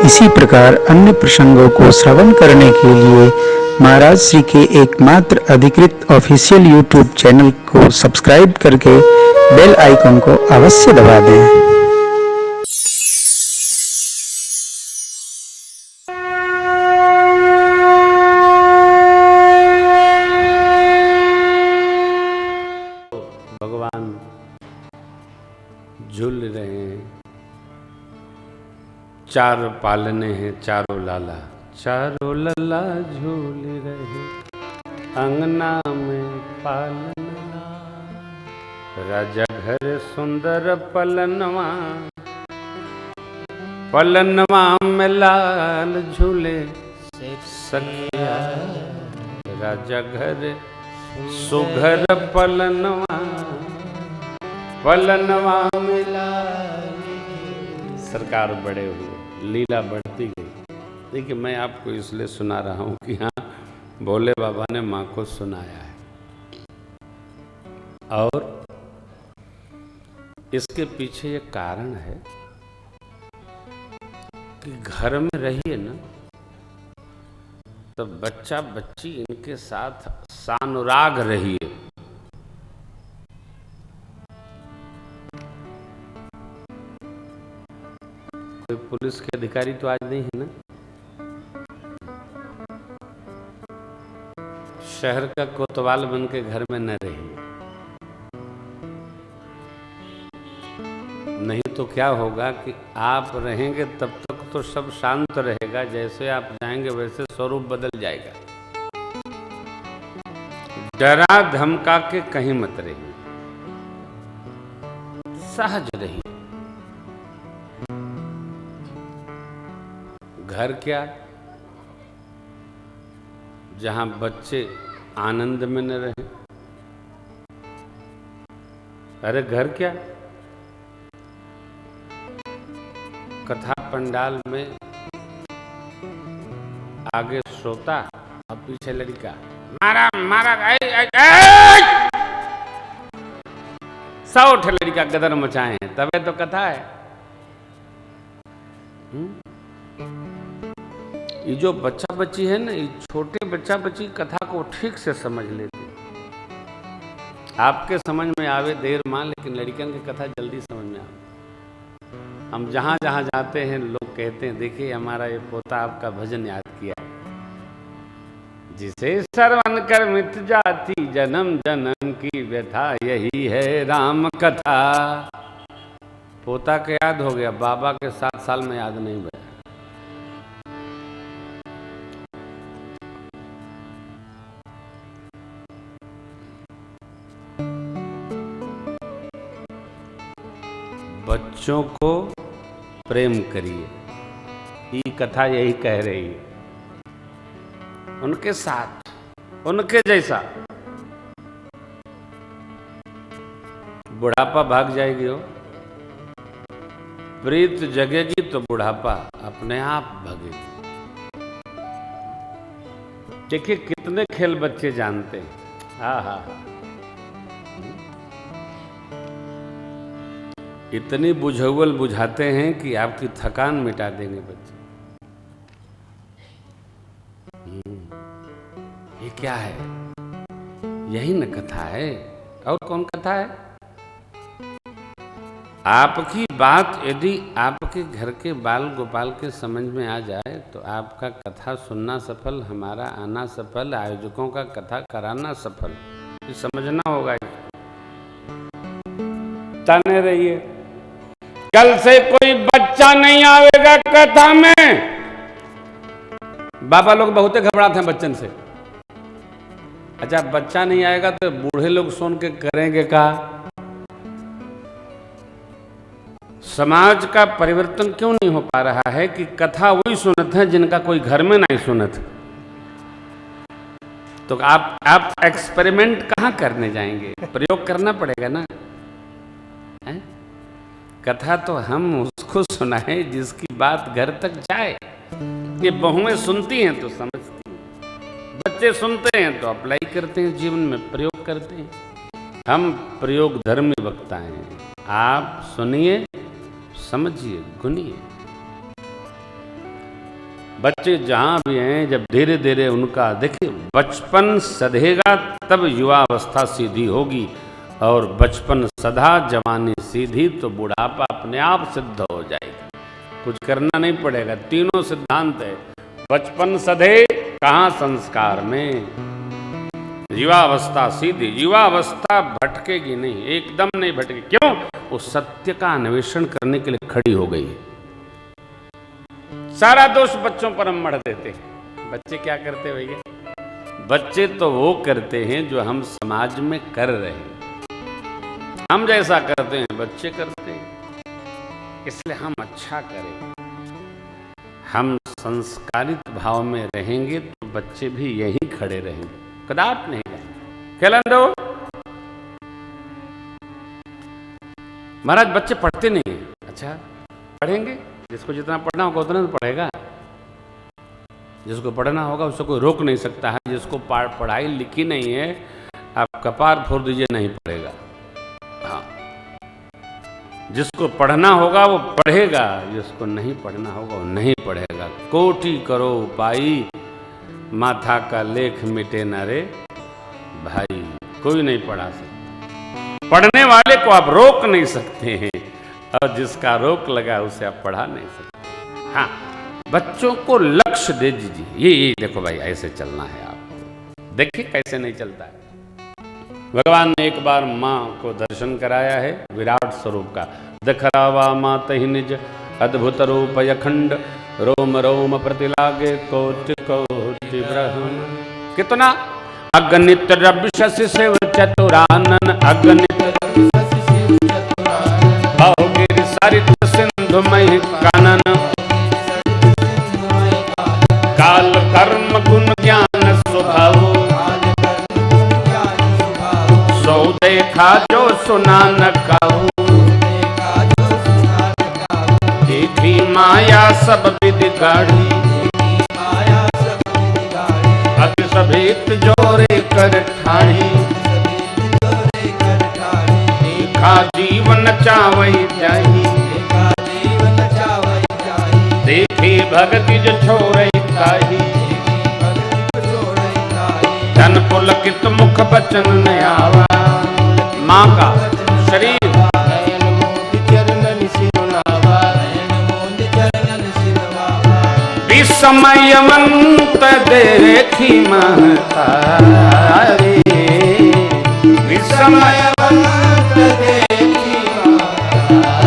इसी प्रकार अन्य प्रसंगों को श्रवण करने के लिए महाराज श्री के एकमात्र अधिकृत ऑफिशियल यूट्यूब चैनल को सब्सक्राइब करके बेल आइकन को अवश्य दबा दें। भगवान झूल रहे हैं, चार पालने हैं चारों लाला, चारों लल्ला झूल रहे अंगना में पालना। राजा घर सुंदर पलनवा, पलनवा में लाल झूले सखिया। राजा घर सुघर पलनवा, पलनवा में लाल। सरकार बड़े हुए, लीला बढ़ती गई। देखिए मैं आपको इसलिए सुना रहा हूँ कि हाँ भोले बाबा ने माँ को सुनाया है, और इसके पीछे ये कारण है कि घर में रहिए ना तो बच्चा बच्ची इनके साथ सानुराग रहिए। कोई पुलिस के अधिकारी तो आज नहीं है ना, शहर का कोतवाल बन के घर में न रहिए, नहीं तो क्या होगा कि आप रहेंगे तब तक तो सब शांत रहेगा, जैसे आप जाएंगे वैसे स्वरूप बदल जाएगा। डरा धमका के कहीं मत रहिए, सहज रहिए। घर क्या जहां बच्चे आनंद में न रहे। अरे घर क्या कथा पंडाल में आगे श्रोता और पीछे लड़का, मारा मारा सौ उठ लड़का गदर मचाए हैं, तबे तो कथा है। ये जो बच्चा बच्ची है ना, ये छोटे बच्चा बच्ची कथा को ठीक से समझ लेते। आपके समझ में आवे देर मां, लेकिन लड़कियों की कथा जल्दी समझ में आवे। हम जहां जहां जाते हैं लोग कहते हैं देखिए हमारा ये पोता आपका भजन याद किया, जिसे श्रवण कर मिट जाती जन्म जन्म की व्यथा, यही है राम कथा। पोता के याद हो गया, बाबा के 7 साल में याद नहीं भरा। बच्चों को प्रेम करिए, ये कथा यही कह रही है। उनके साथ, उनके जैसा। बुढ़ापा भाग जाएगी हो, प्रीत जगेगी तो बुढ़ापा अपने आप भगेगी। देखिए कितने खेल बच्चे जानते हैं। हाँ हाँ हाँ, इतनी बुझौल बुझाते हैं कि आपकी थकान मिटा देंगे बच्चे। ये क्या है? यही न कथा है, और कौन कथा है? आपकी बात यदि आपके घर के बाल गोपाल के समझ में आ जाए तो आपका कथा सुनना सफल, हमारा आना सफल, आयोजकों का कथा कराना सफल। ये समझना होगा। ताने रहिए, कल से कोई बच्चा नहीं आवेगा कथा में। बाबा लोग बहुत घबराते हैं बच्चन से। अच्छा बच्चा नहीं आएगा तो बूढ़े लोग सुन के करेंगे क्या? समाज का परिवर्तन क्यों नहीं हो पा रहा है कि कथा वही सुनत है जिनका कोई घर में नहीं सुनत। तो आप एक्सपेरिमेंट कहाँ करने जाएंगे? प्रयोग करना पड़ेगा ना। है? कथा तो हम उसको सुनाए जिसकी बात घर तक जाए। ये बहुएं सुनती हैं तो समझती हैं, बच्चे सुनते हैं तो अप्लाई करते हैं, जीवन में प्रयोग करते हैं। हम प्रयोग धर्मी वक्ता हैं। आप सुनिए, समझिए, गुनिए। बच्चे जहाँ भी हैं, जब धीरे धीरे उनका देखिए बचपन सधेगा तब युवावस्था सीधी होगी, और बचपन सधा जवानी सीधी तो बुढ़ापा अपने आप सिद्ध हो जाएगा, कुछ करना नहीं पड़ेगा। तीनों सिद्धांत है, बचपन सधे कहाँ संस्कार में, युवावस्था सीधी, युवावस्था भटकेगी नहीं, एकदम नहीं भटकेगी। क्यों? वो सत्य का अन्वेषण करने के लिए खड़ी हो गई है। सारा दोष बच्चों पर हम मढ़ देते हैं। बच्चे क्या करते भैया? बच्चे तो वो करते हैं जो हम समाज में कर रहे हैं, हम जैसा करते हैं बच्चे करते हैं। इसलिए हम अच्छा करें, हम संस्कारित भाव में रहेंगे तो बच्चे भी यहीं खड़े रहेंगे, कदापि नहीं जाएंगे। क्या दो महाराज, बच्चे पढ़ते नहीं हैं। अच्छा, पढ़ेंगे, जिसको जितना पढ़ना होगा उतना तो पढ़ेगा, जिसको पढ़ना होगा उसको कोई रोक नहीं सकता है। जिसको पढ़ाई लिखी नहीं है, आप कपार फोड़ दीजिए, नहीं पढ़ेगा। हाँ, जिसको पढ़ना होगा वो पढ़ेगा, जिसको नहीं पढ़ना होगा वो नहीं पढ़ेगा। कोटि करो उपाई, माथा का लेख मिटे न रे भाई। कोई नहीं पढ़ा सकता, पढ़ने वाले को आप रोक नहीं सकते हैं, और जिसका रोक लगा उसे आप पढ़ा नहीं सकते। हाँ, बच्चों को लक्ष्य दे दीजिए, ये देखो भाई ऐसे चलना है, आप देखिए कैसे नहीं चलता है। भगवान ने एक बार माँ को दर्शन कराया है विराट स्वरूप का। दखरावा मात ही निज अद्भुत रूप अखंड, रोम रोम प्रतिलागे कोटि कोटि ब्रह्म। कितना अगणित रवि शशि शिव चतुरानन, अगणित बहुगिरि सरित सिंधु महि कानन, काल कर्म गुण ज्ञान स्वभाव, सो देखा जो सुना न कहूँ, देखी माया सब विधि गाढ़ी, अति सभेत जोरे कर ठाणी, देखा जीवन चावई जाही, देखी भगति जो छोड़ई ताही, धन पुलकित मुख बचन न आवा। माँ का शरीर विस्मयवंत देखी महतारी, विस्मयवंत देखी महतारी,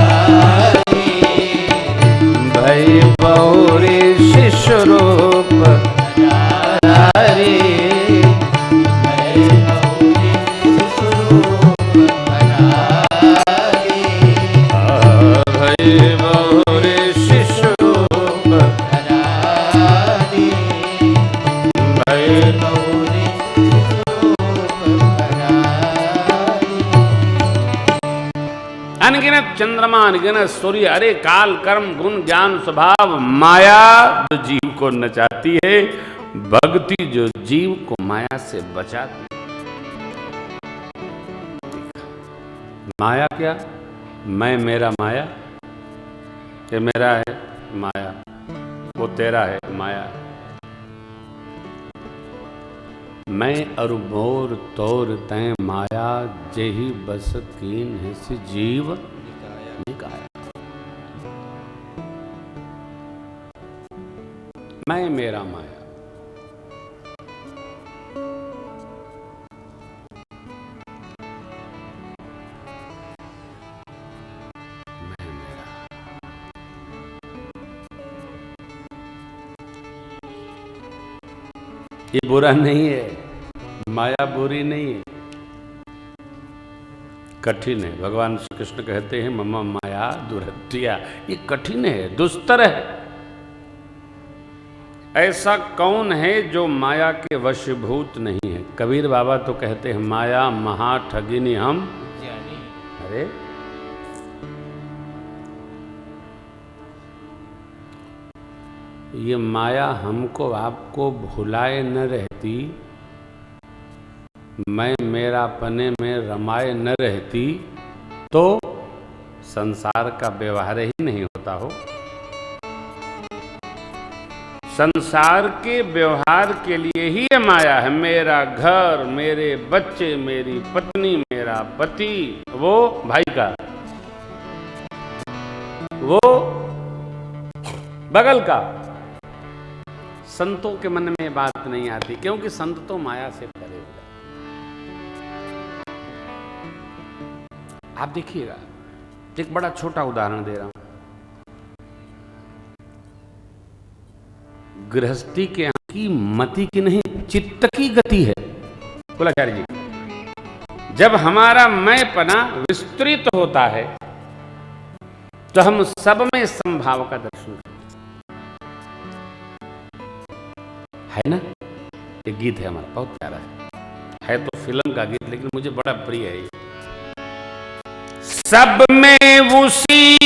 भई बहुरी शिशु रूप धारी, अनगिनत चंद्रमा, अनगिनत सूर्य, अरे काल कर्म गुण ज्ञान स्वभाव, माया जो जीव को नचाती है, भक्ति जो जीव को माया से बचाती है। माया क्या? मैं मेरा माया, ये मेरा है माया, वो तेरा है माया। मैं और मोर तोर तय माया, जेहि बस कीन हिस जीव निकाया। मैं मेरा माया, मैं मेरा। ये बुरा नहीं है, माया बुरी नहीं है, कठिन है। भगवान श्री कृष्ण कहते हैं मम माया दुरत्या, ये कठिन है, दुस्तर है। ऐसा कौन है जो माया के वशीभूत नहीं है? कबीर बाबा तो कहते हैं माया महा ठगिनी हम जानी। अरे ये माया हमको आपको भुलाए न रहती, मैं मेरा पने में रमाए न रहती, तो संसार का व्यवहार ही नहीं होता हो। संसार के व्यवहार के लिए ही ये माया है। मेरा घर, मेरे बच्चे, मेरी पत्नी, मेरा पति, वो भाई का, वो बगल का। संतों के मन में बात नहीं आती, क्योंकि संत तो माया से परे हो गए। आप देखिएगा, एक बड़ा छोटा उदाहरण दे रहा हूं। गृहस्थी के यहाँ की मति की नहीं, चित्त की गति है कुलाचार्य जी। जब हमारा मैंपना विस्तृत होता है तो हम सब में संभाव का दर्शन करते है ना। एक गीत है हमारा, बहुत प्यारा है तो फिल्म का गीत, लेकिन मुझे बड़ा प्रिय है ये। सब में उसी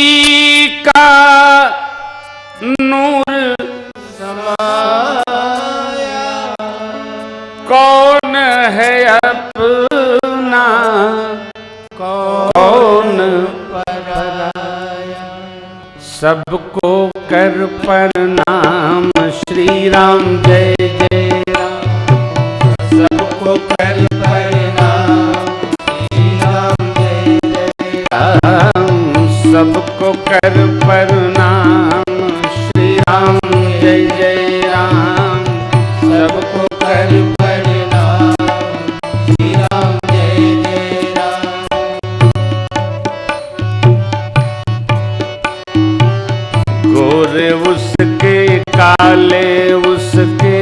का नूर समाया, कौन है अपना कौन पराया, सबको कर प्रणाम श्री राम जय जय राम, सबको कर प्रणाम श्री राम जय जय राम, सबको कर प्रणाम श्री राम जय जय राम, सबको कर प्रणाम श्री राम जय जय राम। गोरे उसके काले उसके,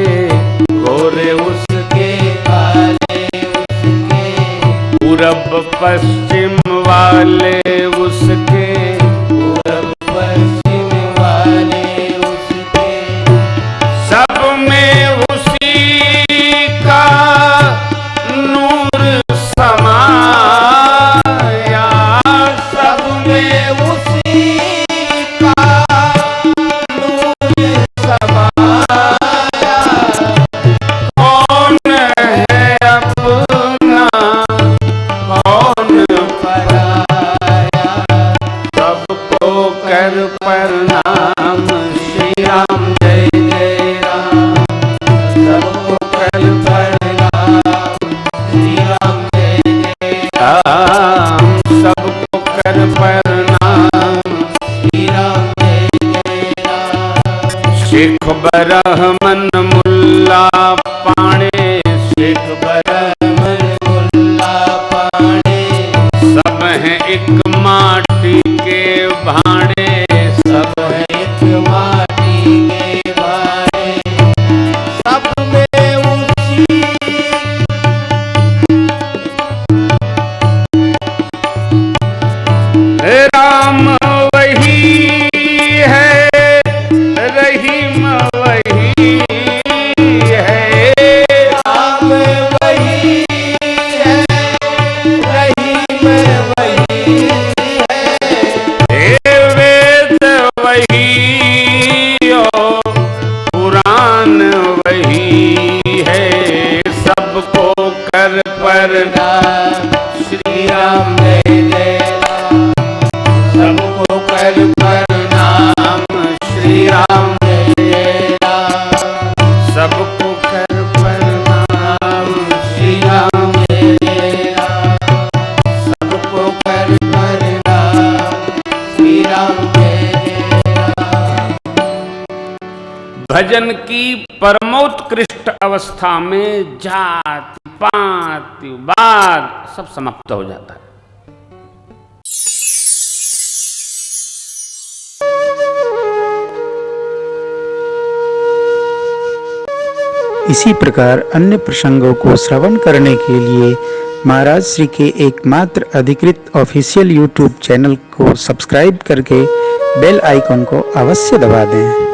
गोरे उसके काले उसके, पूरब पश्चिम वाले उसके, पूरब पश्चिम वाले उसके, सब में उसी का नूर समाया, सब में उसी का नूर समाया, कौन है अपना कौन पराया, सबको कर प्रणाम श्री राम जय जय राम, सबको कर प्रणाम श्री राम जय जय राम, सबको कर प्रणाम श्री राम जय जय राम। शेख बरहमन मुल्ला पाणे, शेख बरहमन मुल्ला पाणे, सब हैं एक माटी के भाणे, सब हैं एक माटी के भाणे, सब में उसी राम वही है, रहीम वही है, राम वही है, रहीम वही है, वेद वही और पुराण वही है, सबको कर प्रणाम श्री राम जय जय राम, सबको कर प्रणाम श्री राम जय जय राम, सबको कर प्रणाम श्री राम जय जय राम, सबको कर प्रणाम श्री राम जय जय राम। भजन की परमोत्कृष्ट अवस्था में जाति पाति वाद सब समाप्त हो जाता है। इसी प्रकार अन्य प्रसंगों को श्रवण करने के लिए महाराज श्री के एकमात्र अधिकृत ऑफिशियल यूट्यूब चैनल को सब्सक्राइब करके बेल आइकन को अवश्य दबा दें।